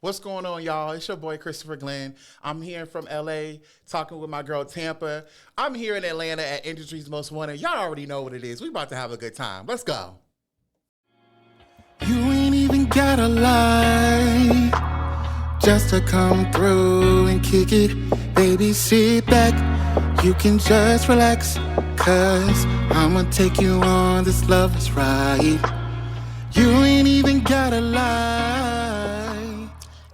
What's going on, y'all? It's your boy, Christopher Glenn. I'm here from L.A. talking with my girl, Tampa. I'm here in Atlanta at Industry's Most Wanted. Y'all already know what it is. We about to have a good time. Let's go. You ain't even gotta lie just to come through and kick it. Baby, sit back. You can just relax, cause I'ma take you on this love is right. You ain't even gotta lie.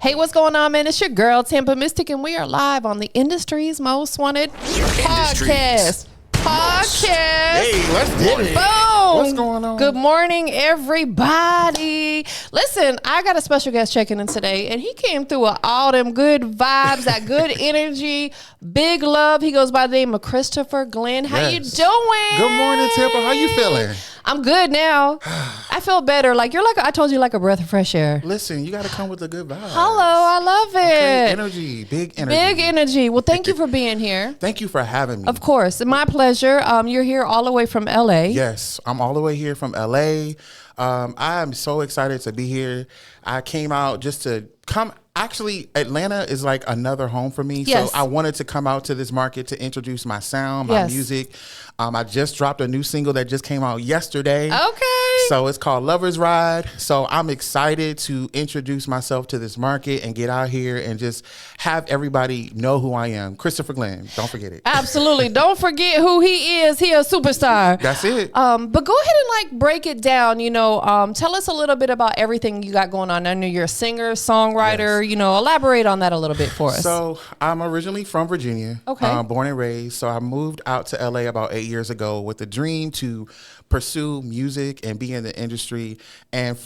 Hey, what's going on, man? It's your girl, TampaMystic, and we are live on the Industry's Most Wanted podcast. Hey, let's get it. Boom. What's going on? Good morning, everybody. Listen, I got a special guest checking in today, and he came through with all them good vibes, that good energy, big love. He goes by the name of Christopher Glenn. How you doing? Good morning, Tampa. How you feeling? I'm good now. I feel better. Like I told you, like a breath of fresh air. Listen, you got to come with a good vibe. Hello, I love it. Okay, energy, big energy. Big energy. Well, thank you for being here. Thank you for having me. Of course. My pleasure. You're here all the way from LA. Yes, I'm all the way here from LA. I am so excited to be here. I came out just to come. Actually, Atlanta is like another home for me. Yes. So I wanted to come out to this market to introduce my sound, my music. I just dropped a new single that just came out yesterday. Okay. So it's called Lover's Ride. So I'm excited to introduce myself to this market and get out here and just have everybody know who I am. Christopher Glenn. Don't forget it. Absolutely. Don't forget who he is. He a superstar. That's it. But go ahead and like break it down. Tell us a little bit about everything you got going on. I know you're a singer, songwriter. Yes. Elaborate on that a little bit for us. So I'm originally from Virginia. Okay. Born and raised. So I moved out to LA about 8 years ago with a dream to pursue music and be in the industry. And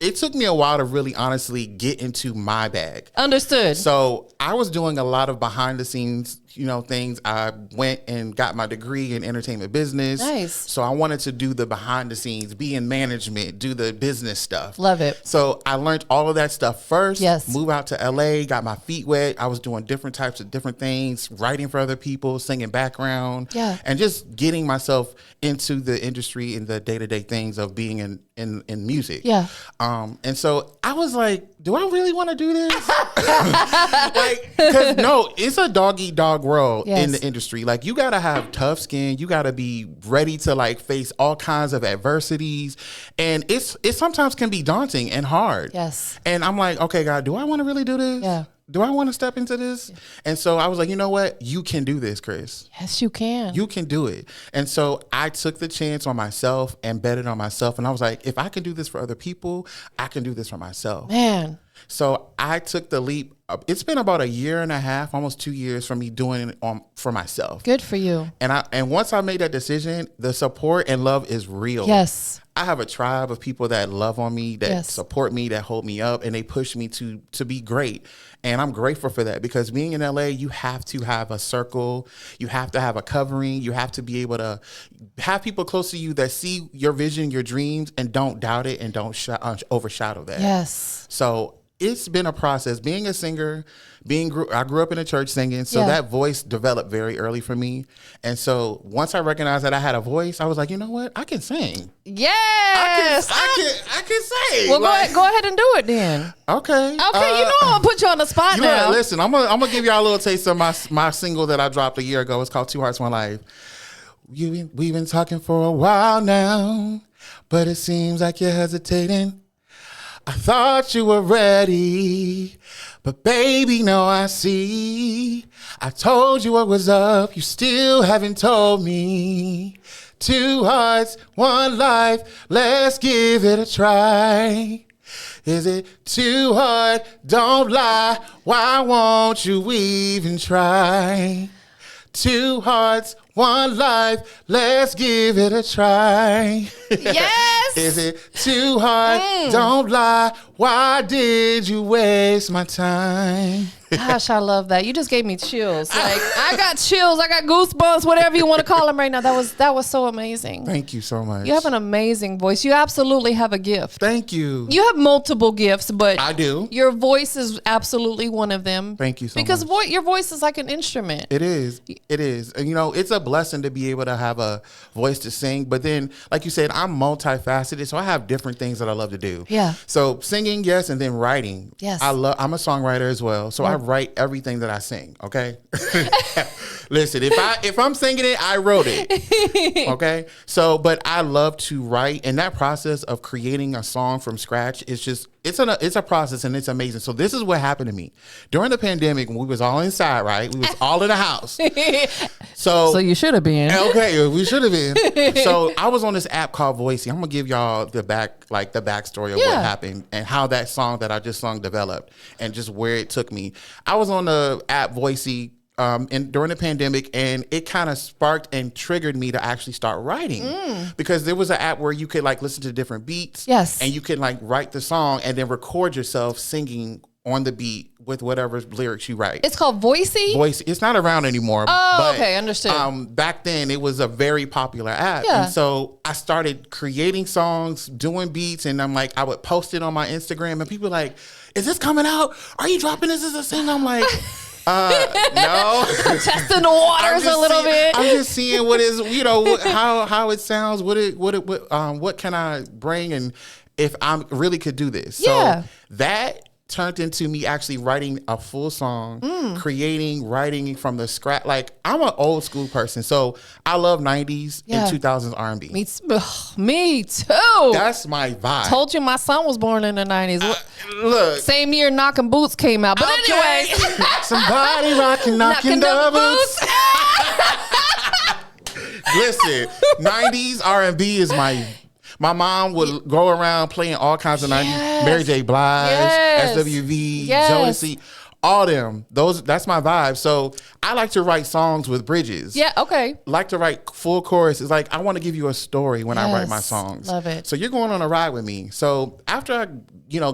it took me a while to really honestly get into my bag. Understood. So I was doing a lot of behind the scenes, things. I went and got my degree in entertainment business. Nice. So I wanted to do the behind the scenes, be in management, do the business stuff. Love it. So I learned all of that stuff first. Yes. Move out to LA, got my feet wet. I was doing different types of different things, writing for other people, singing background. Yeah. And just getting myself into the industry and the day-to-day things of being in music. Yeah. And so I was like, do I really want to do this? Because no, it's a dog-eat-dog world in the industry. Like, you got to have tough skin. You got to be ready to like face all kinds of adversities. And it sometimes can be daunting and hard. Yes. And I'm like, okay, God, do I want to really do this? Yeah. Do I want to step into this? Yeah. And so I was like, you know what? You can do this, Chris. Yes, you can. You can do it. And so I took the chance on myself and betted on myself. And I was like, if I can do this for other people, I can do this for myself. Man. So I took the leap. It's been about 1.5 years, almost 2 years for me doing it for myself. Good for you. And once I made that decision, the support and love is real. Yes. I have a tribe of people that love on me, that support me, that hold me up, and they push me to be great. And I'm grateful for that, because being in LA, you have to have a circle. You have to have a covering. You have to be able to have people close to you that see your vision, your dreams, and don't doubt it and don't overshadow that. Yes. So it's been a process. Being a singer, I grew up in a church singing, so that voice developed very early for me. And so once I recognized that I had a voice, I was like, you know what? I can sing. Yes. I can sing. Well, go ahead and do it then. Okay. Okay, I'm gonna put you on the spot now. Listen, I'm gonna give y'all a little taste of my single that I dropped 1 year ago. It's called 2 Hearts, 1 Life. We've been talking for a while now, but it seems like you're hesitating. I thought you were ready, but baby, no, I see. I told you what was up, you still haven't told me. 2 hearts, 1 life, let's give it a try. Is it too hard? Don't lie, why won't you even try? 2 hearts, 1 life, let's give it a try. Yes. Is it too hard? Don't lie. Why did you waste my time? Gosh, I love that. You just gave me chills. Like, I got chills. I got goosebumps, whatever you want to call them right now. That was so amazing. Thank you so much. You have an amazing voice. You absolutely have a gift. Thank you. You have multiple gifts, but I do. Your voice is absolutely one of them. Thank you so much. Because your voice is like an instrument. It is. It is. And, it's a blessing to be able to have a voice to sing. But then, like you said, I'm multifaceted, so I have different things that I love to do. Yeah. So singing, yes, and then writing. Yes. I'm a songwriter as well, so I write everything that I sing. Okay. Listen, if I'm singing it, I wrote it. Okay. So, but I love to write, and that process of creating a song from scratch is just it's a process, and it's amazing. So this is what happened to me during the pandemic when we was all inside, right? We was all in the house. So you should have been. Okay, we should have been. So I was on this app called Voicey. I'm gonna give y'all the backstory of what happened and how that song that I just sung developed and just where it took me. I was on the app Voicey and during the pandemic, and it kind of sparked and triggered me to actually start writing because there was an app where you could like listen to different beats, yes, and you could like write the song and then record yourself singing on the beat with whatever lyrics you write. It's called Voicey? Voicey. It's not around anymore. Oh, but, okay, understood. Back then, it was a very popular app. Yeah. And so I started creating songs, doing beats, and I'm like, I would post it on my Instagram, and people were like, is this coming out? Are you dropping this as a single? I'm like... no. Testing the waters a little bit. I'm just seeing what is, how it sounds, what can I bring, and if I really could do this. Yeah. So that turned into me actually writing a full song, writing from the scratch. Like, I'm an old school person, so I love 90s and 2000s R&B. Me too. That's my vibe. Told you my son was born in the 90s. Look. Same year Knockin' Boots came out. But anyway. Somebody knocking the boots. Listen, 90s R&B is my mom would go around playing all kinds of 90s. Mary J. Blige, SWV, Jodeci, all them. That's my vibe. So I like to write songs with bridges. Yeah, okay. Like to write full chorus. It's like I want to give you a story when I write my songs. Love it. So you're going on a ride with me. So after I,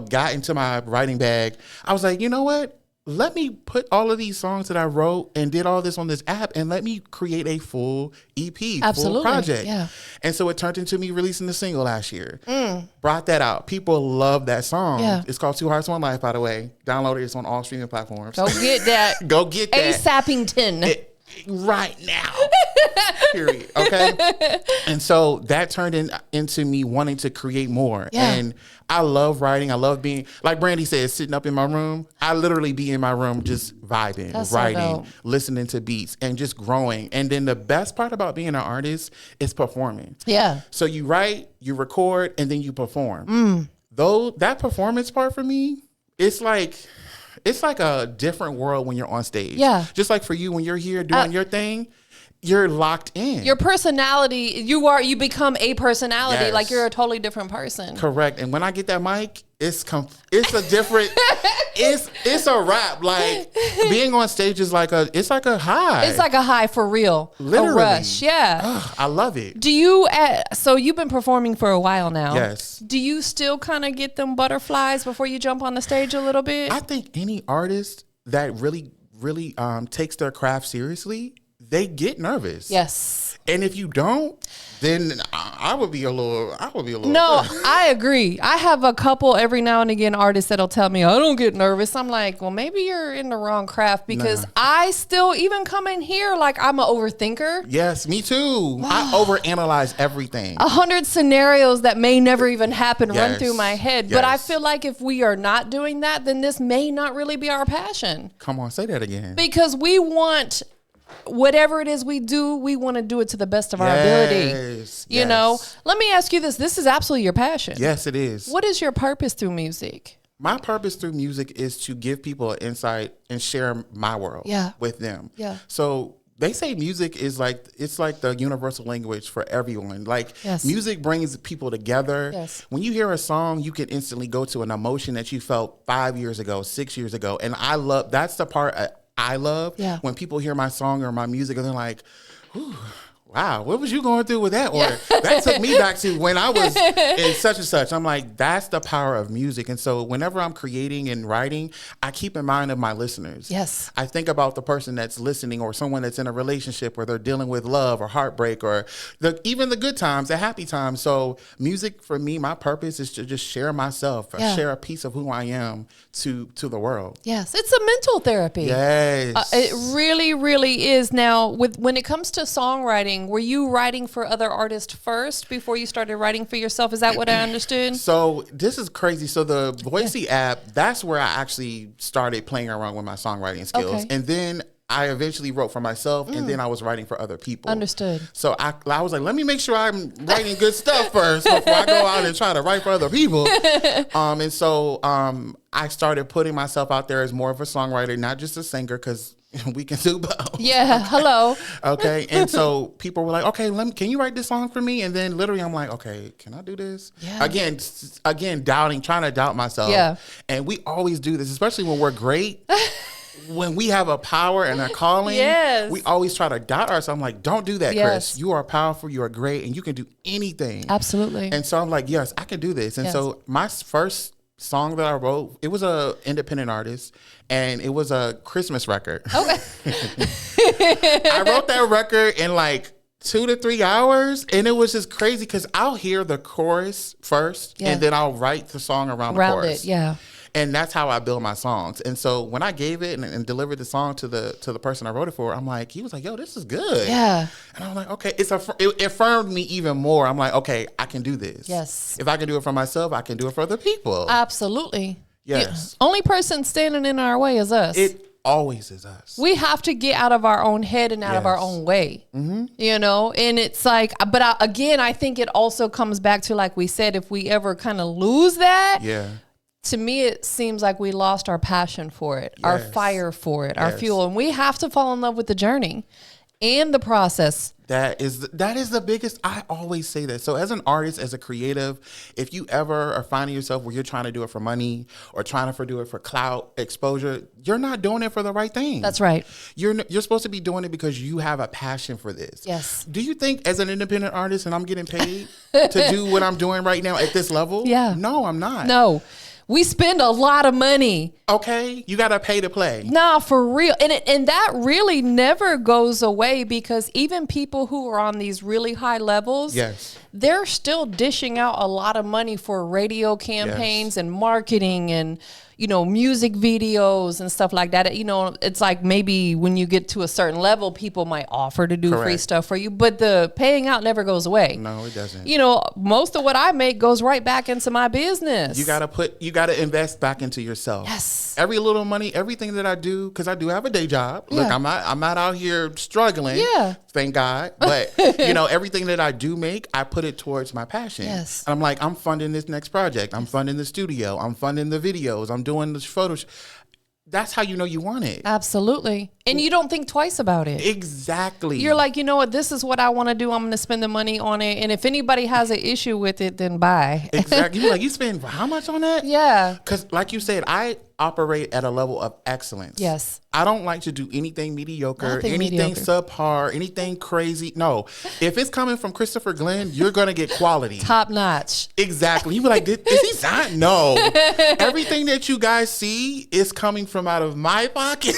got into my writing bag, I was like, you know what? Let me put all of these songs that I wrote and did all this on this app, and let me create a full EP, full project. Yeah. And so it turned into me releasing the single last year. Brought that out. People love that song. Yeah. It's called Two Hearts, One Life, by the way. Download it. It's on all streaming platforms. Go get that. Go get that. ASAPington. Right now. Period. Okay. And so that turned into me wanting to create more. Yeah. And I love writing. I love being, like Brandy said, sitting up in my room. I literally be in my room just vibing, writing, listening to beats, and just growing. And then the best part about being an artist is performing. Yeah. So you write, you record, and then you perform. Though that performance part for me, it's like a different world when you're on stage. Yeah. Just like for you, when you're here doing your thing, you're locked in. Your personality, you become a personality. Yes. Like you're a totally different person. Correct. And when I get that mic, it's a different, it's a wrap. Like being on stage is it's like a high. It's like a high for real. Literally. A rush. Yeah. I love it. Do you, so you've been performing for a while now. Yes. Do you still kind of get them butterflies before you jump on the stage a little bit? I think any artist that really, really takes their craft seriously, they get nervous. Yes. And if you don't, then I would be a little. No, I agree. I have a couple every now and again artists that'll tell me, I don't get nervous. I'm like, well, maybe you're in the wrong craft because I still even come in here like I'm an overthinker. Yes, me too. I overanalyze everything. 100 scenarios that may never even happen run through my head. But I feel like if we are not doing that, then this may not really be our passion. Come on, say that again. Because we want... whatever it is we do, we want to do it to the best of our ability. You know, let me ask you this. This is absolutely your passion. Yes, it is. What is your purpose through music? My purpose through music is to give people an insight and share my world with them. Yeah. So they say music is it's like the universal language for everyone. Like music brings people together. Yes. When you hear a song, you can instantly go to an emotion that you felt 5 years ago, 6 years ago. And that's the part I love when people hear my song or my music and they're like, ooh, wow, what was you going through with that? Or that took me back to when I was in such and such. I'm like, that's the power of music. And so whenever I'm creating and writing, I keep in mind of my listeners. Yes. I think about the person that's listening or someone that's in a relationship where they're dealing with love or heartbreak or even the good times, the happy times. So music for me, my purpose is to just share myself, share a piece of who I am to the world. Yes. It's a mental therapy. Yes. It really, really is. Now, when it comes to songwriting, were you writing for other artists first before you started writing for yourself? Is that what I understood? So this is crazy. So the Voicey app, that's where I actually started playing around with my songwriting skills. Okay. And then I eventually wrote for myself, and then I was writing for other people. Understood. So I was like, let me make sure I'm writing good stuff first before I go out and try to write for other people. And so I started putting myself out there as more of a songwriter, not just a singer, because we can do both. Yeah. Hello. Okay. And so people were like, okay, can you write this song for me? And then literally I'm like, okay, can I do this? Yeah. Again, trying to doubt myself. Yeah. And we always do this, especially when we're great. When we have a power and a calling, Yes. we always try to doubt ourselves. I'm like, don't do that, Yes. Chris. You are powerful. You are great. And you can do anything. Absolutely. And so I'm like, yes, I can do this. And Yes. so my first song that I wrote, it was a independent artist, and it was a Christmas record. Okay. I wrote that record in like 2 to 3 hours, and it was just crazy because I'll hear the chorus first, Yeah. and then I'll write the song around the chorus. It. Yeah. And that's how I build my songs. And so when I gave it and delivered the song to the person I wrote it for, I'm like, he was like, yo, this is good. Yeah. And I'm like, okay, it affirmed me even more. I'm like, okay, I can do this. Yes. If I can do it for myself, I can do it for other people. Absolutely. Yes. Only person standing in our way is us. It always is us. We have to get out of our own head and out of our Yes. own way, you know? And it's like, but I think it also comes back to, like we said, if we ever kind of lose that, Yeah. to me, it seems like we lost our passion for it, our Yes. fire for it, our Yes. fuel. And we have to fall in love with the journey and the process. That is the biggest. I always say that. So as an artist, as a creative, if you ever are finding yourself where you're trying to do it for money or trying to do it for clout exposure, you're not doing it for the right thing. That's right. You're supposed to be doing it because you have a passion for this. Yes. Do you think as an independent artist and I'm getting paid to do what I'm doing right now at this level? Yeah. No, I'm not. No, we spend a lot of money. Okay. You got to pay to play. Nah, for real. And that really never goes away, because even people who are on these really high levels, Yes. they're still dishing out a lot of money for radio campaigns and marketing and, you know, music videos and stuff like that. You know, it's like maybe when you get to a certain level, people might offer to do free Correct. stuff for you, but the paying out never goes away. No, it doesn't. You know, most of what I make goes right back into my business. You gotta invest back into yourself. Yes. Every little money, everything that I do, because I do have a day job. Look, Yeah. I'm not out here struggling. Yeah. Thank God. But everything that I do make, I put it towards my passion. Yes. And I'm like, I'm funding this next project. I'm funding the studio. I'm funding the videos. I'm doing the photos. That's how you know you want it. Absolutely. And you don't think twice about it. Exactly. You're like, you know what, this is what I want to do. I'm going to spend the money on it. And if anybody has an issue with it, then bye. Exactly. You're like, you spend how much on that? Yeah. Because like you said, I operate at a level of excellence. Yes. I don't like to do anything mediocre, Nothing anything mediocre. subpar, anything crazy. No. If it's coming from Christopher Glenn, you're going to get quality. Top notch. Exactly. You be like, is he signed? No. Everything that you guys see is coming from out of my pocket.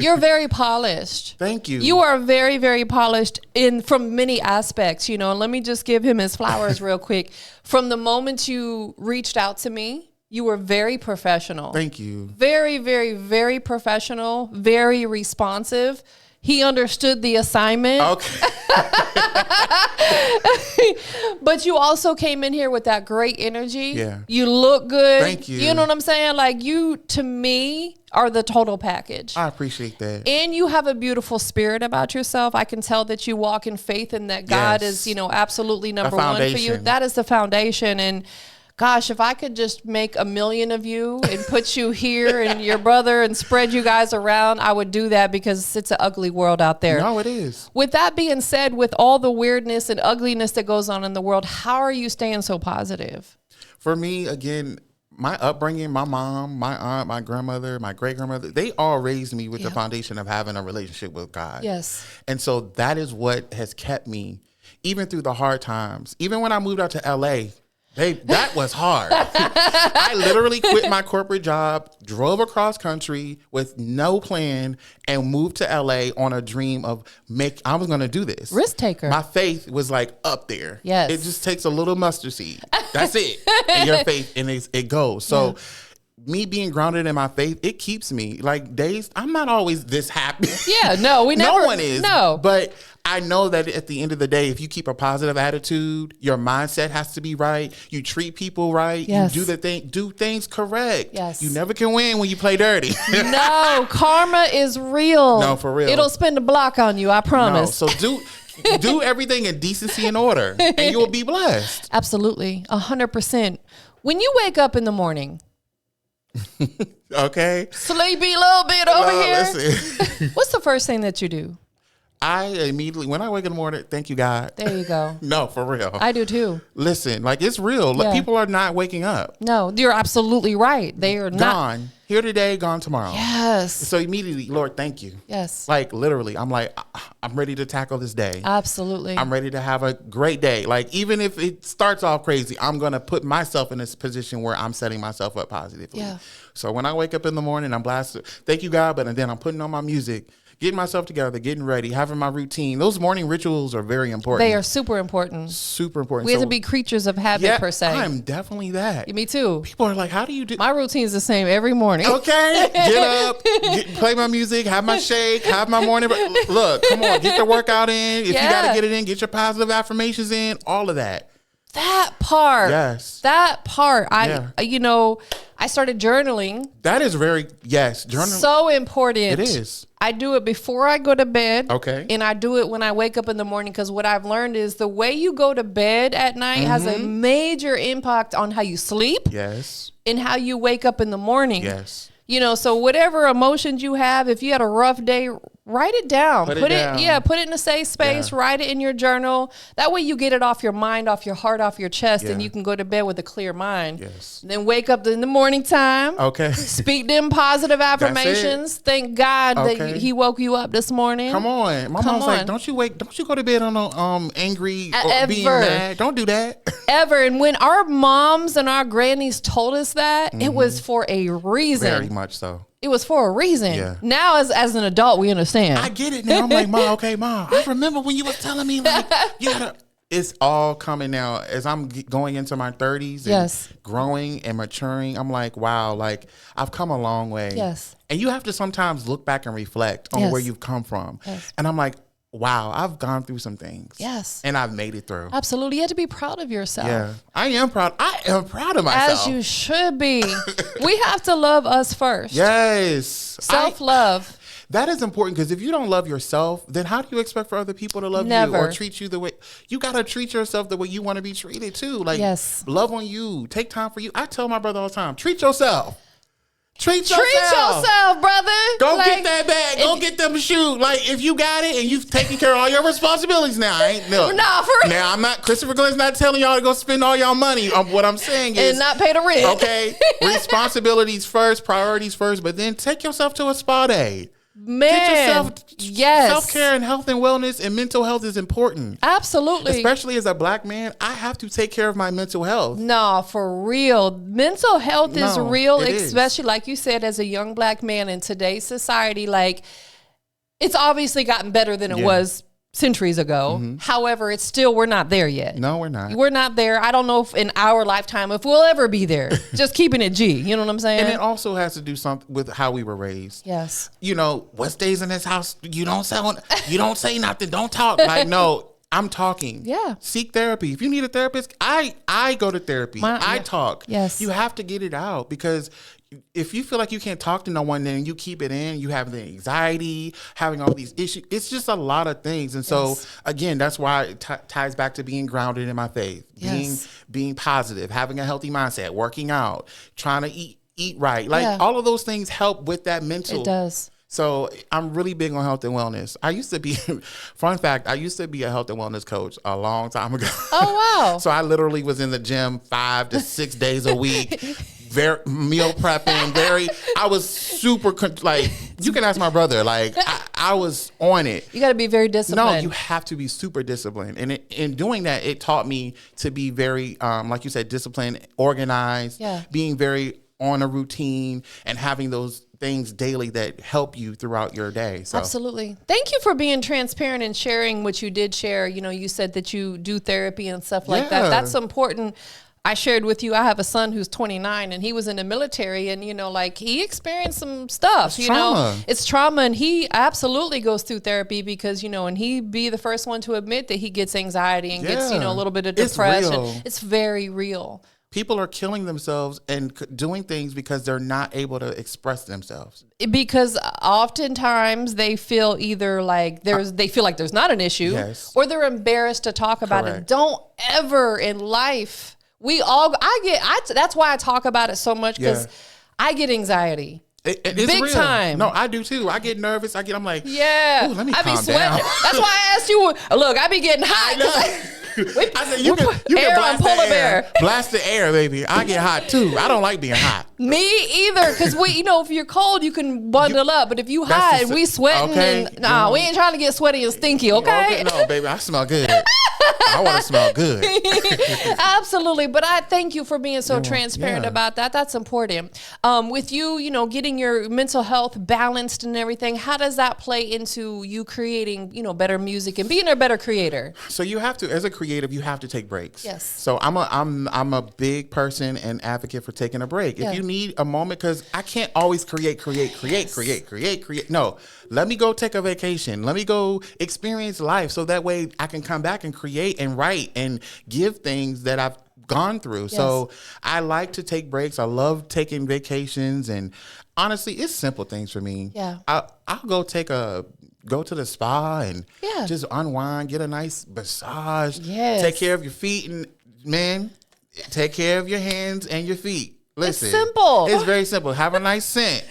You're very polished. Thank you. You are very, very polished from many aspects, you know. And let me just give him his flowers real quick. From the moment you reached out to me, you were very professional. Thank you. Very, very, very professional, very responsive. He understood the assignment. Okay. But you also came in here with that great energy. Yeah. You look good. Thank you. You know what I'm saying? Like, you, to me, are the total package. I appreciate that. And you have a beautiful spirit about yourself. I can tell that you walk in faith and that God Yes. is, you know, absolutely number one for you. foundation. That is the foundation. And gosh, if I could just make 1 million of you and put you here and your brother and spread you guys around, I would do that, because it's an ugly world out there. No, it is. With that being said, with all the weirdness and ugliness that goes on in the world, how are you staying so positive? For me, again, my upbringing, my mom, my aunt, my grandmother, my great grandmother, they all raised me with the foundation of having a relationship with God. Yes. And so that is what has kept me, even through the hard times. Even when I moved out to LA, that was hard. I literally quit my corporate job, drove across country with no plan, and moved to LA on a dream of I was going to do this. Risk taker. My faith was like up there. Yes. It just takes a little mustard seed. That's it. And your faith, and it goes. So me being grounded in my faith, it keeps me like days. I'm not always this happy. Yeah, no, we never. No one is. No. But I know that at the end of the day, if you keep a positive attitude, your mindset has to be right. You treat people right. Yes. You do things correct. Yes. You never can win when you play dirty. No, karma is real. No, for real. It'll spin the block on you, I promise. No, so do everything in decency and order, and you will be blessed. Absolutely, 100%. When you wake up in the morning, okay, sleepy little bit over here. Listen. What's the first thing that you do? I immediately, when I wake in the morning, thank you, God. There you go. No, for real. I do too. Listen, like it's real. Yeah. Like, people are not waking up. No, you're absolutely right. They are not. Gone. Here today, gone tomorrow. Yes. So immediately, Lord, thank you. Yes. Like literally, I'm like, I'm ready to tackle this day. Absolutely. I'm ready to have a great day. Like even if it starts off crazy, I'm going to put myself in this position where I'm setting myself up positively. Yeah. So when I wake up in the morning, I'm blasted. Thank you, God. But then I'm putting on my music, getting myself together, getting ready, having my routine. Those morning rituals are very important. They are super important. Super important. We have to be creatures of habit, per se. I'm definitely that. Me too. People are like, how do you do? My routine is the same every morning. Okay, get up, play my music, have my shake, have my morning. Look, come on, get the workout in. If you got to get it in, get your positive affirmations in, all of that. That part. Yes. That part. I started journaling. That is journaling. So important. It is. I do it before I go to bed. Okay. And I do it when I wake up in the morning, because what I've learned is the way you go to bed at night has a major impact on how you sleep. Yes. And how you wake up in the morning. Yes. So whatever emotions you have, if you had a rough day, write it down. Put it in a safe space. Yeah. Write it in your journal. That way you get it off your mind, off your heart, off your chest, and you can go to bed with a clear mind. Yes. Then wake up in the morning time. Okay. Speak them positive affirmations. Thank God that He woke you up this morning. Come on. My mom's like, don't you go to bed on angry or being mad. Don't do that. Ever. And when our moms and our grannies told us that, it was for a reason. Very much so. It was for a reason. Yeah. Now, as an adult, we understand. I get it now. I'm like, Mom, I remember when you was telling me, like, it's all coming now. As I'm going into my 30s and growing and maturing, I'm like, wow, like, I've come a long way. Yes. And you have to sometimes look back and reflect on where you've come from. Yes. And I'm like, wow, I've gone through some things. Yes. And I've made it through. Absolutely. You have to be proud of yourself. Yeah. I am proud. I am proud of myself. As you should be. We have to love us first. Yes. Self-love. That is important, because if you don't love yourself, then how do you expect for other people to love you or treat you the way you got to treat yourself, the way you want to be treated too? Like, love on you. Take time for you. I tell my brother all the time, treat yourself. Treat yourself, brother. Go get that bag. Go get them shoes. Like, if you got it and you've taken care of all your responsibilities now, now I'm not, Christopher Glenn's not telling y'all to go spend all y'all money. What I'm saying is, and not pay the rent. Okay, responsibilities first, priorities first, but then take yourself to a spa day. Man, self-care and health and wellness and mental health is important. Absolutely. Especially as a Black man, I have to take care of my mental health. No, for real. Mental health is real, especially like you said, as a young Black man in today's society. Like, it's obviously gotten better than it was centuries ago. Mm-hmm. However, it's still, we're not there yet. No, we're not. We're not there. I don't know if in our lifetime, if we'll ever be there. Just keeping it G. You know what I'm saying? And it also has to do something with how we were raised. Yes. What stays in this house? You don't say nothing. Don't talk. Like, no, I'm talking. Yeah. Seek therapy. If you need a therapist, I go to therapy. I talk. Yes. You have to get it out, because if you feel like you can't talk to no one, then you keep it in. You have the anxiety, having all these issues. It's just a lot of things. And so, again, that's why it ties back to being grounded in my faith, being positive, having a healthy mindset, working out, trying to eat right. Like, all of those things help with that mental. It does. So I'm really big on health and wellness. I used to be, fun fact, I used to be a health and wellness coach a long time ago. Oh, wow. So I literally was in the gym 5 to 6 days a week, very meal prepping, I was super, like, you can ask my brother, like, I was on it. You got to be very disciplined. No, you have to be super disciplined. And in doing that, it taught me to be very, like you said, disciplined, organized, being very on a routine, and having those things daily that help you throughout your day. So. Absolutely. Thank you for being transparent and sharing what you did share. You know, you said that you do therapy and stuff like that. That's important. I shared with you, I have a son who's 29 and he was in the military, and, you know, like, he experienced some stuff, you know, it's trauma, and he absolutely goes through therapy because, you know, and he be the first one to admit that he gets anxiety and gets, you know, a little bit of depression. It's very real. People are killing themselves and doing things because they're not able to express themselves. Because oftentimes they feel either like they feel like there's not an issue, or they're embarrassed to talk about it. Don't ever in life. That's why I talk about it so much, because I get anxiety. It's big real. time. No, I do too. I get nervous. I'm like, yeah. Ooh, let me I calm be sweating. down. That's why I asked you. Look, I be getting hot. I said, you can blast the air. Blast the air, baby. I get hot too. I don't like being hot. Me either, because you know, if you're cold, you can bundle up. But if you hot and we sweating, and we ain't trying to get sweaty and stinky, okay? No, baby, I smell good. I want to smell good. Absolutely. But I thank you for being so transparent about that. That's important. With you, you know, getting your mental health balanced and everything, how does that play into you creating, you know, better music and being a better creator? So you have to, as a creative, you have to take breaks. Yes. So I'm a big person and advocate for taking a break. If you need a moment, because I can't always create. No, let me go take a vacation. Let me go experience life, so that way I can come back and create and write and give things that I've gone through. Yes. So I like to take breaks. I love taking vacations, and honestly, it's simple things for me. Yeah. I'll go to the spa and just unwind, get a nice massage, take care of your feet, and man, take care of your hands and your feet. Listen, it's simple. It's very simple. Have a nice scent.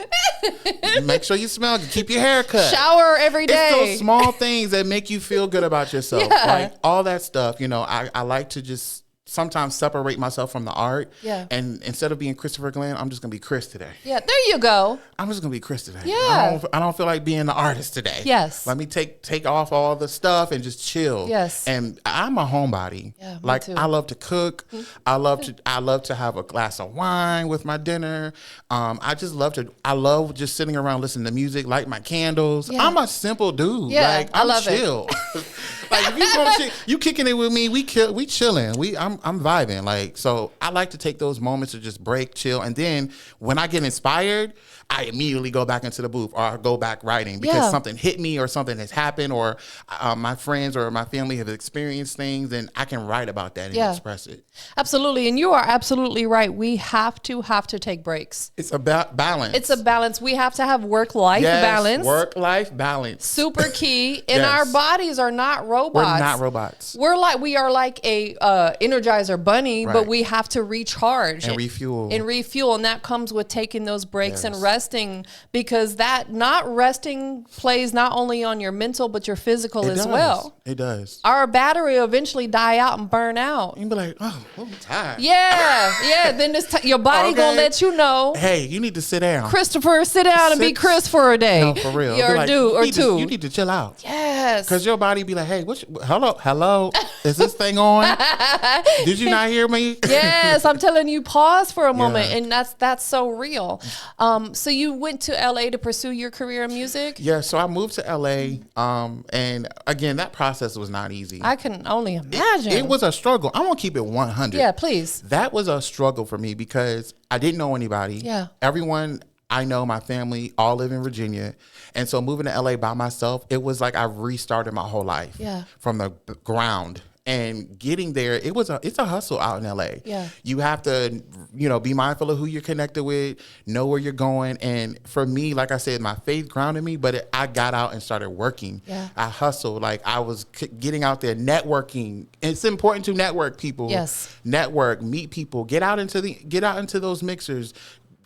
Make sure you smell good. Keep your hair cut. Shower every day. It's those small things that make you feel good about yourself. Like all that stuff, you know, I like to just sometimes separate myself from the art. Yeah. And instead of being Christopher Glenn, I'm just going to be Chris today. Yeah, there you go. I'm just going to be Chris today. Yeah. I don't feel like being the artist today. Yes. Let me take off all the stuff and just chill. Yes. And I'm a homebody. Yeah, like too. I love to cook. Mm-hmm. I love to have a glass of wine with my dinner. I love just sitting around listening to music, light my candles. Yeah. I'm a simple dude. Yeah, like I'm I love chill. Like if you come you kicking it with me, we chilling. I'm vibing. Like, so I like to take those moments to just break, chill, and then when I get inspired, I immediately go back into the booth or I go back writing because something hit me or something has happened or my friends or my family have experienced things, and I can write about that and express it. Absolutely. And you are absolutely right. We have to take breaks. It's about balance. It's a balance. We have to have work-life balance. Work-life balance. Super key. And our bodies are not robots. We're not robots. We are like a Energizer bunny, but we have to recharge. And refuel. And that comes with taking those breaks and resting, because that not resting plays not only on your mental, but your physical as well. It does. Our battery will eventually die out and burn out. You'll be like, oh, I'm tired. Yeah. Then your body gonna let you know. Hey, you need to sit down. Christopher, sit down and be Chris for a day. No, for real. Or two. You need to chill out. Yes. Because your body be like, hey, hello, is this thing on? Did you not hear me? Yes, I'm telling you, pause for a moment, and that's so real. So you went to LA to pursue your career in music? Yeah, so I moved to LA, and again, that process was not easy. I can only imagine. It was a struggle. I'm gonna keep it 100. Yeah, please. That was a struggle for me because I didn't know anybody. Yeah. Everyone I know, my family, all live in Virginia. And so moving to LA by myself, it was like I restarted my whole life from the ground. And getting there, it's a hustle out in LA. Yeah. You have to, be mindful of who you're connected with, know where you're going. And for me, like I said, my faith grounded me, but I got out and started working. Yeah. I hustled. Like I was getting out there, networking. It's important to network, people. Yes. Network, meet people, get out into those mixers.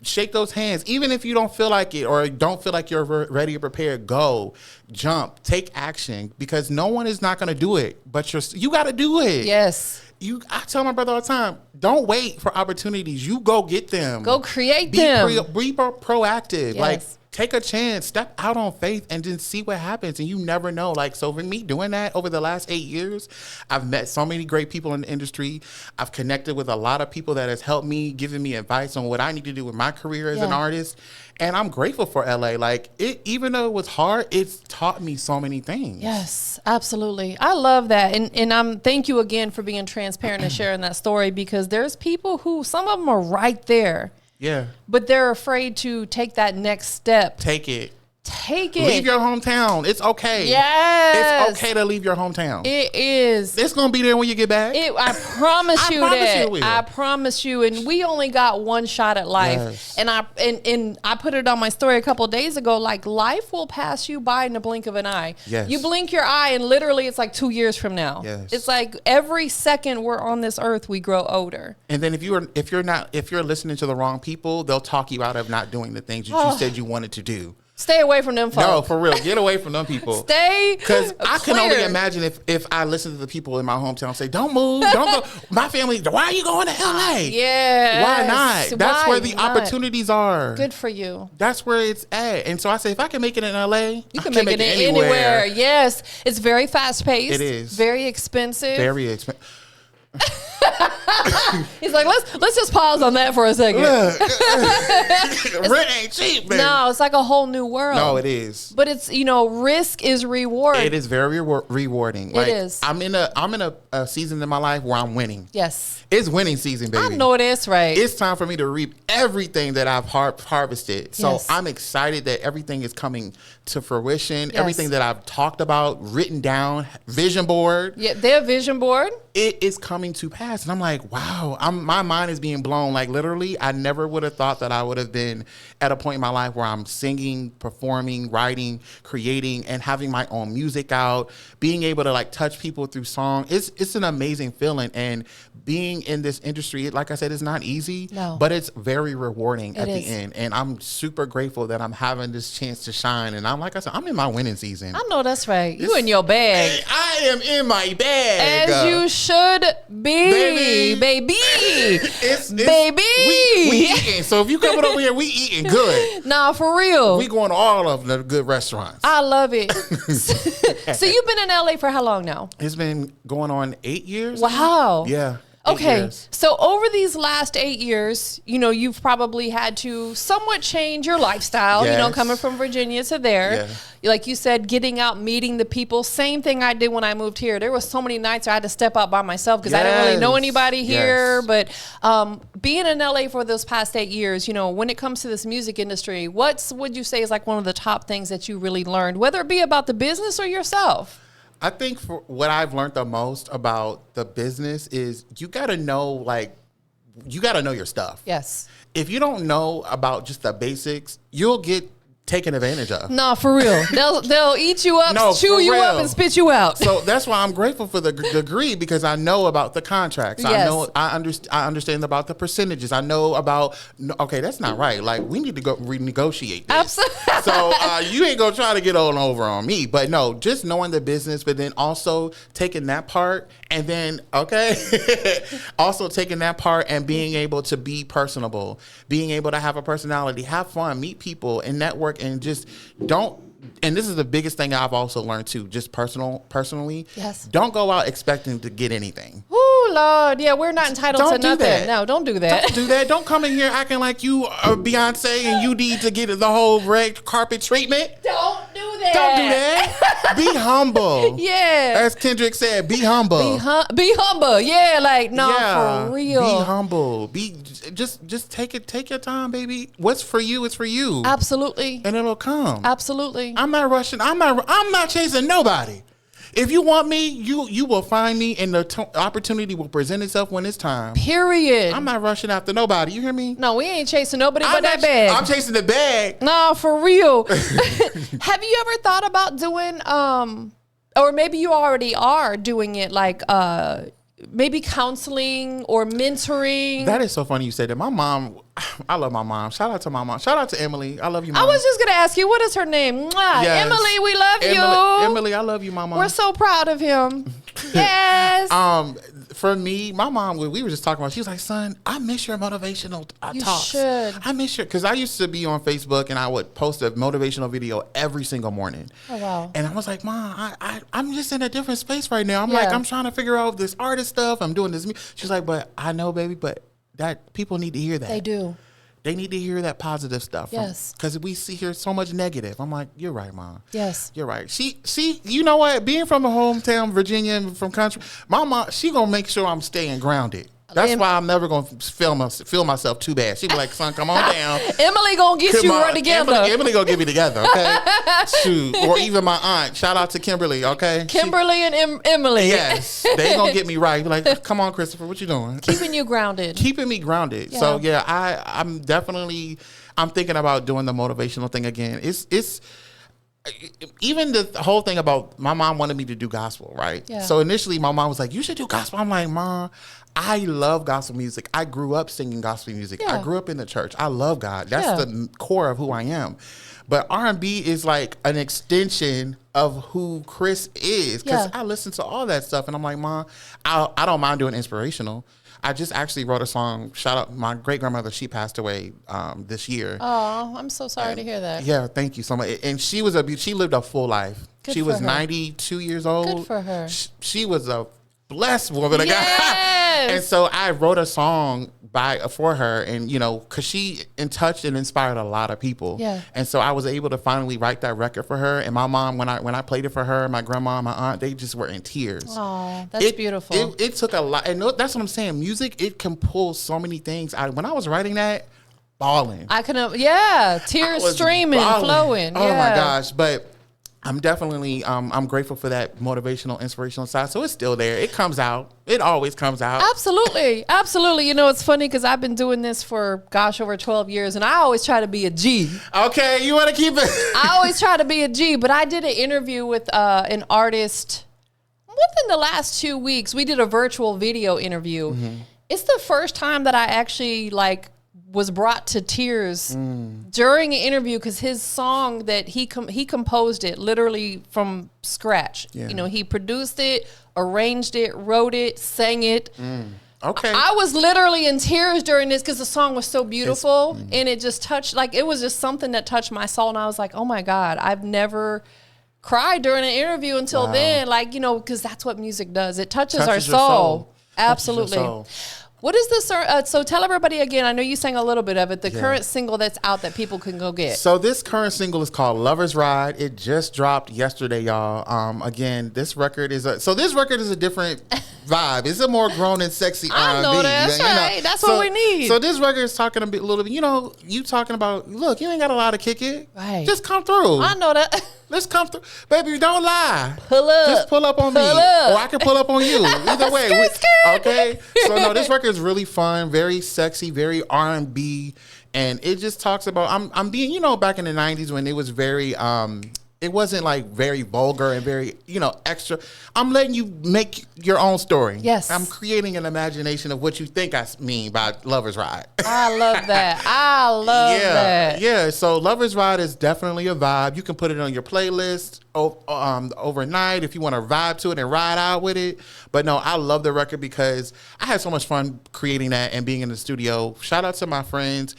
Shake those hands. Even if you don't feel like it or don't feel like you're ready or prepared, go, jump, take action, because no one is not going to do it, but you got to do it. Yes. I tell my brother all the time, don't wait for opportunities. You go get them. Go create them. Be proactive. Yes. Like, take a chance, step out on faith, and then see what happens. And you never know. Like, so for me doing that over the last 8 years, I've met so many great people in the industry. I've connected with a lot of people that has helped me, given me advice on what I need to do with my career as an artist. And I'm grateful for LA. Like, even though it was hard, it's taught me so many things. Yes, absolutely. I love that. And thank you again for being transparent and sharing that story, because there's people who, some of them are right there. Yeah. But they're afraid to take that next step. Take it. Leave your hometown. It's okay. Yes. It's okay to leave your hometown. It is. It's going to be there when you get back. I promise you that. You I promise you. And we only got one shot at life. Yes. And I put it on my story a couple of days ago. Like, life will pass you by in the blink of an eye. Yes. You blink your eye and literally it's like 2 years from now. Yes. It's like every second we're on this earth, we grow older. And then if you're listening to the wrong people, they'll talk you out of not doing the things that you said you wanted to do. Stay away from them folks. No, for real. Get away from them people. Stay Because I can clear. only imagine if I listen to the people in my hometown say, don't move, don't go. My family, why are you going to LA? Yeah. Why not? That's where the not? opportunities are. Good for you. That's where it's at. And so I say, if I can make it in LA, You can make it anywhere. Yes. It's very fast paced. It is. Very expensive. Very expensive. He's like, let's just pause on that for a second. Rent ain't cheap, man. No, it's like a whole new world. No, it is. But it's, risk is reward. It is very rewarding. It is. I'm in a season in my life where I'm winning. Yes. It's winning season, baby. I know it is, right? It's time for me to reap everything that I've harvested. So Yes. I'm excited that everything is coming to fruition. Yes. Everything that I've talked about, written down, vision board. Yeah, their vision board. It is coming to pass. And I'm like, wow, my mind is being blown. Like, literally, I never would have thought that I would have been at a point in my life where I'm singing, performing, writing, creating, and having my own music out, being able to like touch people through song. It's an amazing feeling. And being in this industry, like I said, it's not easy, but it's very rewarding at the end. And I'm super grateful that I'm having this chance to shine. And like I said, I'm in my winning season. I know that's right. You in your bag. I am in my bag. As you should be, baby. It's baby. We eating. So if you coming over here, we eating good. Nah, for real. We going to all of the good restaurants. I love it. So you've been in LA for how long now? It's been going on 8 years. Wow. Yeah. 8 Okay, years. so over these last 8 years, you've probably had to somewhat change your lifestyle, Yes. coming from Virginia to there. Yeah. Like you said, getting out, meeting the people. Same thing I did when I moved here. There was so many nights I had to step out by myself because I didn't really know anybody here. Yes. But being in LA for those past 8 years, when it comes to this music industry, what would you say is like one of the top things that you really learned, whether it be about the business or yourself? I think for what I've learned the most about the business is you got to know your stuff. Yes. If you don't know about just the basics, you'll get taken advantage of. No, for real. They'll eat you up, chew you up, and spit you out. So that's why I'm grateful for the degree, because I know about the contracts. Yes. I understand about the percentages. I know about, okay, that's not right. Like, we need to go renegotiate this. Absolutely. So you ain't gonna try to get over on me. But no, just knowing the business, but then also taking that part, and then also taking that part and being able to be personable, being able to have a personality, have fun, meet people, and network. And just and this is the biggest thing I've also learned too, just personally. Yes. Don't go out expecting to get anything. Oh, Lord. Yeah, we're not entitled to nothing. That. No, don't do that. Don't do that. Don't come in here acting like you are Beyonce and you need to get the whole red carpet treatment. Don't do that. Don't do that. Be humble. Yeah. As Kendrick said, be humble. Be humble. Yeah, like, no, for real. Be humble. Just take your time, baby. What's for you is for you. Absolutely. And it'll come. Absolutely. I'm not rushing. I'm not chasing nobody. If you want me, you will find me, and the opportunity will present itself when it's time. Period. I'm not rushing after nobody. You hear me? No, we ain't chasing nobody but that bag. I'm chasing the bag. No, for real. Have you ever thought about doing, or maybe you already are doing it, like maybe counseling or mentoring? That is so funny you said that. My mom, I love my mom. Shout out to my mom. Shout out to Emily. I love you, Mom. I was just going to ask you, what is her name? Mwah. Yes. Emily, we love you. Emily, I love you, Mama. We're so proud of him. Yes. for me, my mom, we were just talking about, she was like, son, I miss your motivational talks. Should. I miss your, because I used to be on Facebook and I would post a motivational video every single morning. Oh, wow. And I was like, Mom, I'm just in a different space right now. I'm like, I'm trying to figure out this artist stuff. I'm doing this. She's like, but I know, baby, but that people need to hear that. They do. They need to hear that positive stuff. Yes. Because we hear so much negative. I'm like, you're right, Mom. Yes. You're right. She, you know what? Being from a hometown, Virginia, and from country, my mom, she going to make sure I'm staying grounded. That's why I'm never going to feel myself too bad. She be like, son, come on down. Emily going to get you right together. Emily going to get me together, okay? Shoot. Or even my aunt. Shout out to Kimberly, okay? Kimberly and Emily. Yes. They going to get me right. Be like, come on, Christopher, what you doing? Keeping you grounded. Keeping me grounded. Yeah. So, yeah, I'm definitely, I'm thinking about doing the motivational thing again. It's even the whole thing about my mom wanted me to do gospel, right? Yeah. So initially my mom was like, you should do gospel. I'm like, Mom, I love gospel music. I grew up singing gospel music. Yeah. I grew up in the church. I love God. That's the core of who I am. But R&B is like an extension of who Chris is. Because I listen to all that stuff. And I'm like, Mom, I don't mind doing inspirational. I just actually wrote a song. Shout out my great grandmother. She passed away this year. Oh, I'm so sorry to hear that. Yeah, thank you so much. And she lived a full life. Good she for was her. 92 years old. Good for her. She was a blessed woman. Yes. And so I wrote a song for her, and because she touched and inspired a lot of people. Yeah. And so I was able to finally write that record for her. And my mom, when I played it for her, my grandma, and my aunt, they just were in tears. Oh, that's beautiful. It took a lot, and that's what I'm saying. Music, it can pull so many things out. When I was writing that, bawling. I couldn't. Tears streaming, flowing. Oh my gosh! But I'm definitely I'm grateful for that motivational, inspirational side. So it's still there. It comes out. It always comes out. Absolutely. Absolutely. It's funny because I've been doing this for, over 12 years, and I always try to be a G. Okay, you want to keep it. I always try to be a G, but I did an interview with an artist within the last 2 weeks. We did a virtual video interview. Mm-hmm. It's the first time that I actually was brought to tears during an interview, because his song that he composed it literally from scratch. Yeah. He produced it, arranged it, wrote it, sang it. Okay. I was literally in tears during this because the song was so beautiful, and it just touched, it was just something that touched my soul. And I was like, oh my God, I've never cried during an interview until then. Because that's what music does. It touches our soul. Absolutely. What is this? So tell everybody again. I know you sang a little bit of it. The current single that's out that people can go get. So this current single is called "Lover's Ride." It just dropped yesterday, y'all. Again, this record is a different vibe. It's a more grown and sexy R&B. I know that's right. That's what we need. So this record is talking a little bit. You talking about, look, you ain't got a lot of kick it. Right. Just come through. I know that. Let's come through. Baby, don't lie. Pull up. Just pull up on me. Or I can pull up on you. Either way. Okay? So, no, this record is really fun, very sexy, very R&B. And it just talks about, I'm being, back in the 90s when it was very, it wasn't very vulgar and very, extra. I'm letting you make your own story. Yes. I'm creating an imagination of what you think I mean by Lover's Ride. I love that. I love that. Yeah. So Lover's Ride is definitely a vibe. You can put it on your playlist overnight if you want to vibe to it and ride out with it. But no, I love the record because I had so much fun creating that and being in the studio. Shout out to my friends.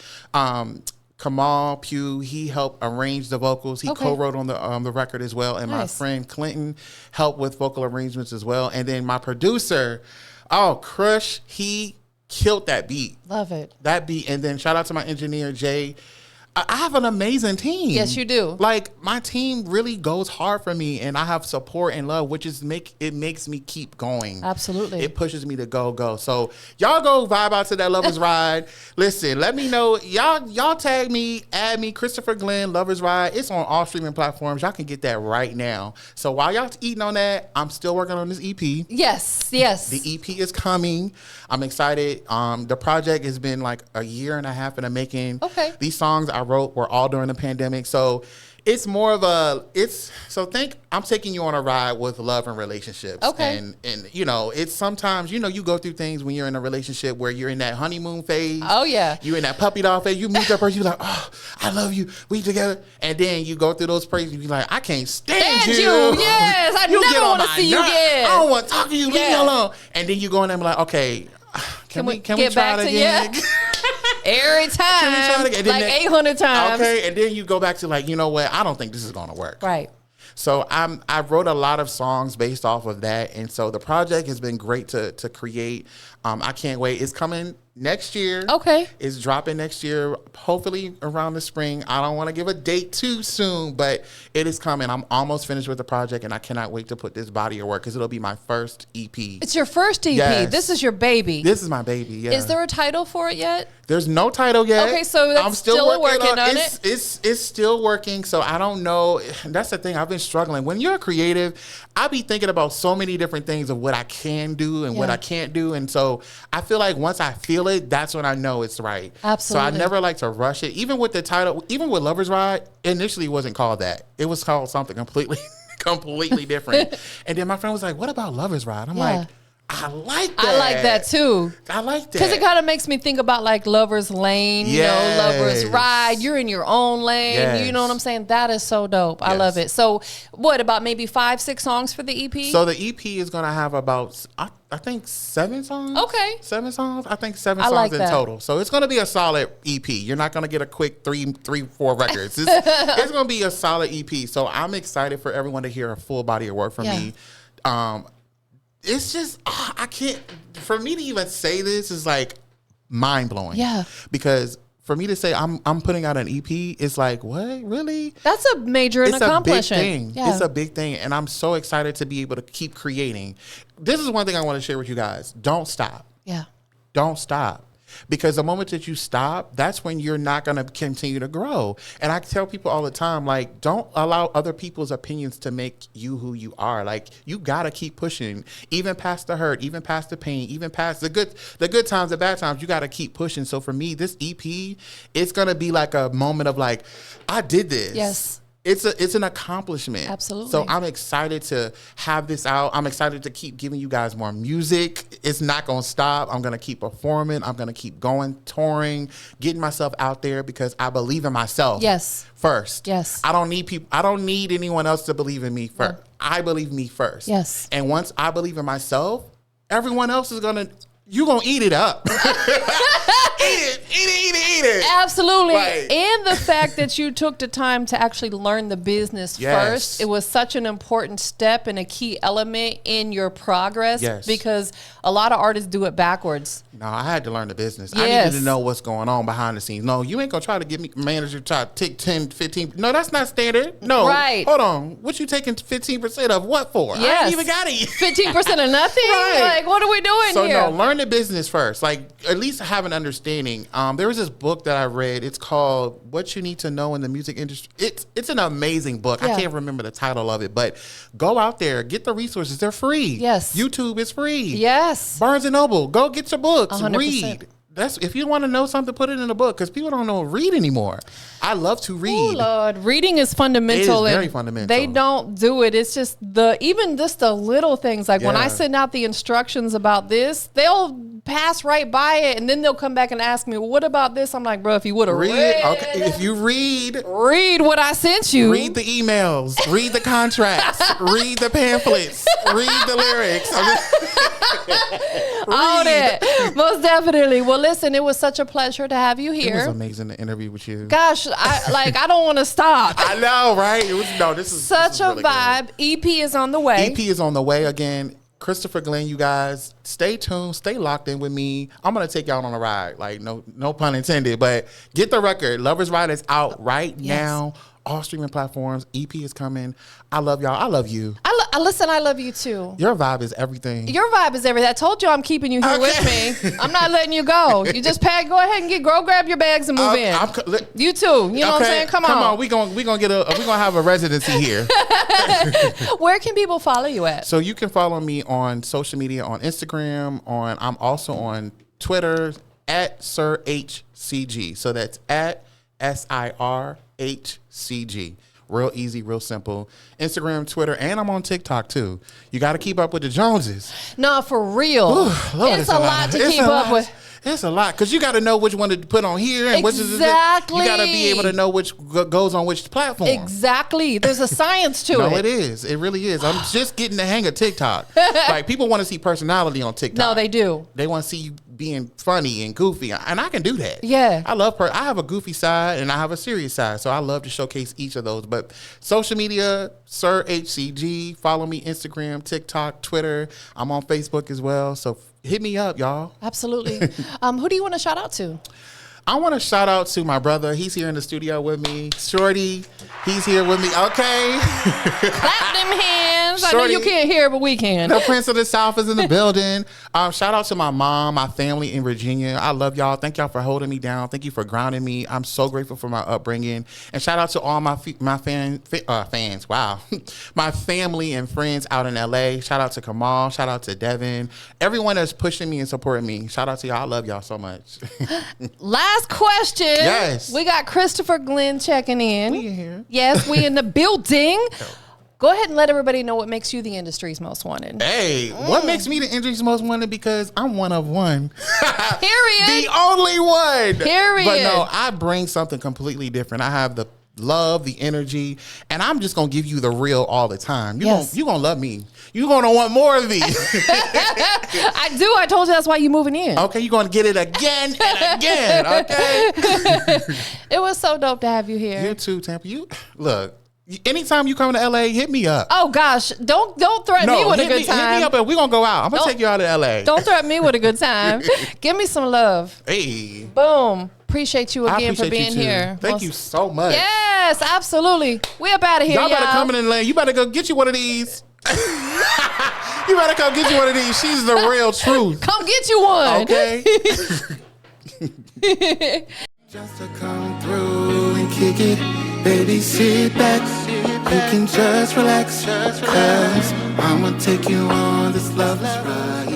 Kamal Pugh, he helped arrange the vocals. He co-wrote on the record as well. And my friend Clinton helped with vocal arrangements as well. And then my producer, Crush, he killed that beat. Love it. That beat. And then shout out to my engineer, Jay. I have an amazing team. Yes, you do. My team really goes hard for me, and I have support and love, which makes me keep going. Absolutely. It pushes me to go. So y'all go vibe out to that Lover's Ride. Listen, let me know. Y'all tag me, add me, Christopher Glenn, Lover's Ride. It's on all streaming platforms. Y'all can get that right now. So while y'all eating on that, I'm still working on this EP. Yes. The EP is coming. I'm excited. The project has been a year and a half in the making. Okay. These songs I wrote were all during the pandemic. So It's more of so think I'm taking you on a ride with love and relationships. Okay. And you know, it's sometimes, you know, you go through things when you're in a relationship where you're in that honeymoon phase. Oh, yeah. You're in that puppy dog phase. You meet that person, you're like, oh, I love you. We together. And then you go through those phases and you're like, I can't stand you. Yes. I never want to see you again. I don't want to talk to you. Leave me alone. And then you go in there and be like, okay, can we get try back it to again? Every time, like 800 times. Okay, and then you go back to like, you know what? I don't think this is going to work. Right. So I wrote a lot of songs based off of that, and so the project has been great to create. I can't wait. It's coming next year. Okay. It's dropping next year, hopefully around the spring. I don't want to give a date too soon, but it is coming. I'm almost finished with the project, and I cannot wait to put this body of work because it'll be my first EP. It's your first EP. Yes. This is your baby. This is my baby, yeah. Is there a title for it yet? There's no title yet. Okay, so that's still working on it. It's still working, so I don't know. That's the thing. I've been struggling. When you're a creative, I be thinking about so many different things of what I can do and what I can't do. And so I feel like once I feel it, that's when I know it's right. Absolutely. So I never like to rush it. Even with the title, even with Lover's Ride, initially it wasn't called that. It was called something completely different. And then my friend was like, what about Lover's Ride? I'm like, I like that. I like that too. I like that. Because it kind of makes me think about like Lover's Lane, you know, Lover's Ride. You're in your own lane. Yes. You know what I'm saying? That is so dope. I love it. So what, about maybe 5-6 songs for the EP? So the EP is going to have about, I think 7 songs. Okay. 7 songs. I think 7 songs in total. So it's going to be a solid EP. You're not going to get a quick 3-4 records. It's going to be a solid EP. So I'm excited for everyone to hear a full body of work from me. It's just, I can't, for me to even say this is like mind blowing. Yeah. Because for me to say I'm putting out an EP, it's like, what? Really? That's a major accomplishment. It's a big thing. Yeah. It's a big thing. And I'm so excited to be able to keep creating. This is one thing I want to share with you guys. Don't stop. Yeah. Don't stop. Because the moment that you stop, that's when you're not going to continue to grow. And I tell people all the time, like, don't allow other people's opinions to make you who you are. Like, you got to keep pushing, even past the hurt, even past the pain, even past the good times, the bad times. You got to keep pushing. So for me, this EP, it's going to be like a moment of like, I did this. Yes. It's an accomplishment. Absolutely. So I'm excited to have this out. I'm excited to keep giving you guys more music. It's not going to stop. I'm going to keep performing. I'm going to keep going, touring, getting myself out there because I believe in myself. Yes. First. Yes. I don't need people. I don't need anyone else to believe in me first. No. I believe in me first. Yes. And once I believe in myself, everyone else is going to, you're going to eat it up. Eat it. Absolutely. Right. And the fact that you took the time to actually learn the business first, it was such an important step and a key element in your progress because a lot of artists do it backwards. No, I had to learn the business. I needed to know what's going on behind the scenes. No, you ain't going to try to get me manager to try to take 10, 15. No, that's not standard. No. Right. Hold on. What you taking 15% of what for? Yes. I ain't even got it. 15% of nothing? Right. Like, what are we doing here? So, no, learn the business first. Like, at least have an understanding. There was this book that I read. It's called What You Need to Know in the Music Industry. It's an amazing book. Yeah. I can't remember the title of it, but go out there, get the resources. They're free. Yes. YouTube is free. Yes. Barnes and Noble, go get your books. 100%. Read. That's if you want to know something, put it in a book because people don't know read anymore. I love to read. Oh Lord, reading is fundamental. It is very fundamental. They don't do it. It's just even the little things. Like when I send out the instructions about this, they'll pass right by it, and then they'll come back and ask me, well, "What about this?" I'm like, "Bro, if you would have read, okay. If you read what I sent you, read the emails, read the contracts, read the pamphlets, read the lyrics." All that, most definitely. Well, listen, it was such a pleasure to have you here. It was amazing to interview with you. Gosh, I don't want to stop. I know, right? This is such a really vibe. Good. EP is on the way. EP is on the way again. Christopher Glenn, you guys, stay tuned, stay locked in with me. I'm gonna take y'all on a ride, like no pun intended, but get the record. Lover's Ride is out right now. All streaming platforms. EP is coming. I love y'all. I love you. Listen, I love you too. Your vibe is everything. Your vibe is everything. I told you I'm keeping you here with me. I'm not letting you go. You just pack. Go ahead and grab your bags and move in. You too. You know what I'm saying? Come on. We gonna have a residency here. Where can people follow you at? So you can follow me on social media, on Instagram. I'm also on Twitter at SirHCG. So that's at SirHCG. Real easy, real simple. Instagram, Twitter, and I'm on TikTok too. You got to keep up with the Joneses. No, for real. Ooh, Lord, it's a lot to keep up with. It's a lot because you got to know which one to put on here and which is. Exactly. You got to be able to know which goes on which platform. Exactly. There's a science to it. No, it is. It really is. I'm just getting the hang of TikTok. Like, people want to see personality on TikTok. No, they do. They want to see you being funny and goofy, and I can do that. Yeah. I love I have a goofy side and I have a serious side, so I love to showcase each of those. But social media, Sir HCG, follow me Instagram, TikTok, Twitter. I'm on Facebook as well, so hit me up, y'all. Absolutely. Who do you want to shout out to? I want to shout out to my brother. He's here in the studio with me. Shorty, he's here with me. Okay. Clap them hands. Shorty, I know you can't hear, but we can. The Prince of the South is in the building. Shout out to my mom, my family in Virginia. I love y'all. Thank y'all for holding me down. Thank you for grounding me. I'm so grateful for my upbringing. And shout out to all my fans. Wow. My family and friends out in LA. Shout out to Kamal. Shout out to Devin. Everyone that's pushing me and supporting me. Shout out to y'all. I love y'all so much. Last question. Yes. We got Christopher Glenn checking in. We in here. Yes, we in the building. Go ahead and let everybody know what makes you the industry's most wanted. Hey, what makes me the industry's most wanted? Because I'm one of one. Period. The only one. Period. But no, I bring something completely different. I have the love, the energy, and I'm just gonna give you the real all the time. You're gonna love me. You're gonna want more of me. I do. I told you that's why you moving in. Okay, you're gonna get it again and again. Okay. It was so dope to have you here. You too, Tampa. You look. Anytime you come to LA, hit me up. Oh gosh, don't threaten me with a good time. Hit me up and we're gonna go out. I'm gonna take you out to LA. Don't threaten me with a good time. Give me some love. Hey. Boom. Appreciate you again for being here. Thank you so much. Yes, absolutely. We up out of here, y'all. Better come in and land. You better go get you one of these. You better come get you one of these. She's the real truth. Come get you one. Okay. Just to come through and kick it, baby, sit back. You can just relax, cause I'ma take you on this love ride.